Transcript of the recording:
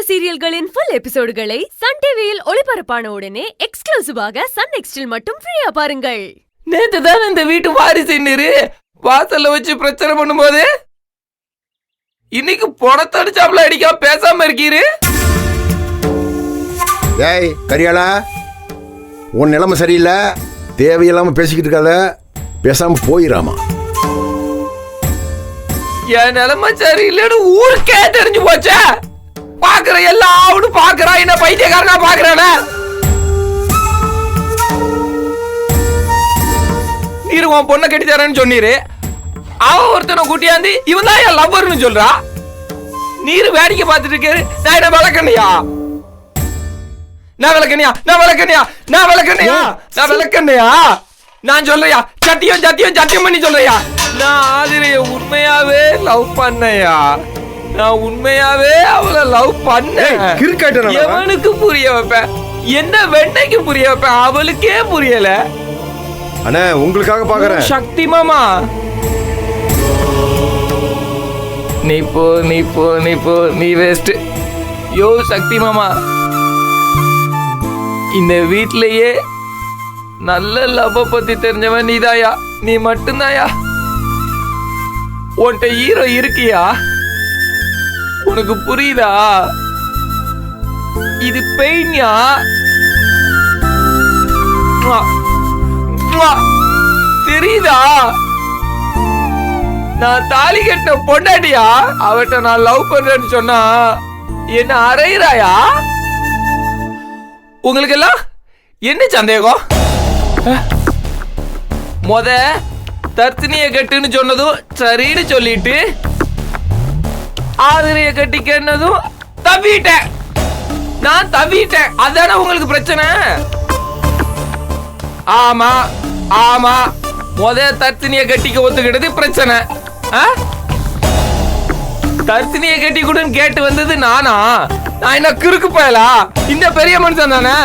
சீரியல்களின் full எபிசோடுகளை Sun டிவியில் ஒளிபரப்பான உடனே எக்ஸ்க்ளூசிவாக சன் நெக்ஸ்டில் மட்டும் ஃப்ரீயா பாருங்கள். நேத்து தான் இந்த வீட்டு வாரிசு வாசல்ல வச்சு பிரச்சனை பண்ணும்போது இன்னைக்கு பொணத்தடிச்சாப்ல அடிக்காம பேசாம இருக்கீரு. ஏய் கரியாளா, உன் நிலைமை சரியில்லை, தேவையில்லாம பேசிக்கிட்டு இருக்காத, பேசாம போயிடாமா. என் நிலைமை சரியில்லைன்னு ஊருக்கே தெரிஞ்சு போச்ச. பாக்குற எல்லாரும் பாக்குறா, என்ன பைத்தியக்காரனா பாக்குறானே. நீரு உன் பொண்ணை கட்டி தரேன்னு சொன்னீரு, அவ ஒருத்தனை கூட்டியாந்து இவன் தான் என் லவ்வர்னு சொல்றா. நீரு வேடிக்கை பார்த்துட்டு இருக்காரு. நான் என்ன விளக்கண்ணியா? நான் விளக்கண்ணியா? நான் விளக்கண்ணியா? நான் விளக்கண்ணியா? நான் விளக்கண்ணியா? நான் சொல்றையா, சத்தியம் சத்தியம் சத்தியம் பண்ணி சொல்றையா, நான் ஆதிரைய உண்மையாவே லவ் பண்ணையா. நான் உண்மையாவே அவளை லவ் பண்ணேன். எவனுக்கு புரிய வைப்பேன்? என்ன வெண்ணைக்கு புரிய வைப்பேன்? அவளுக்கே புரியல. அண்ணா உங்களுக்காக பாக்குறேன். சக்தி மாமா, நீ போ நீ போ நீ போ, நீ வேஸ்ட். யோ சக்தி மாமா, இந்த வீட்லயே நல்ல லவ் பத்தி தெரிஞ்சவன் நீதாயா, நீ மட்டும்தாயா. உன்கிட்ட ஹீரோ இருக்கியா? உனக்கு புரியுதா? இது பெயின்யா. தெரியுதா? நான் தாலி கட்டின பொண்டாட்டியா, அவட்ட நான் லவ் பண்றேன்னு சொன்னா என்ன அறையிறாயா? உங்களுக்கு எல்லாம் என்ன சந்தேகம்? மொத தர்த்தினிய கட்டுன்னு சொன்னதும் சரின்னு சொல்லிட்டு ஆதிரைய கட்டிக்கன்னதும் தவிட்டேன். நான் தவிட்டேன், அதான உங்களுக்கு பிரச்சனை? ஆமா ஆமா, மொத தர்த்தினிய கட்டிக்க ஒத்துக்கிட்டது பிரச்சனை. தர்த்தினிய கட்டி கூடன்னு கேட்டு வந்தது நானா? நான் என்ன கிறுக்கு பயலா? இந்த பெரிய மனுஷன் தானே.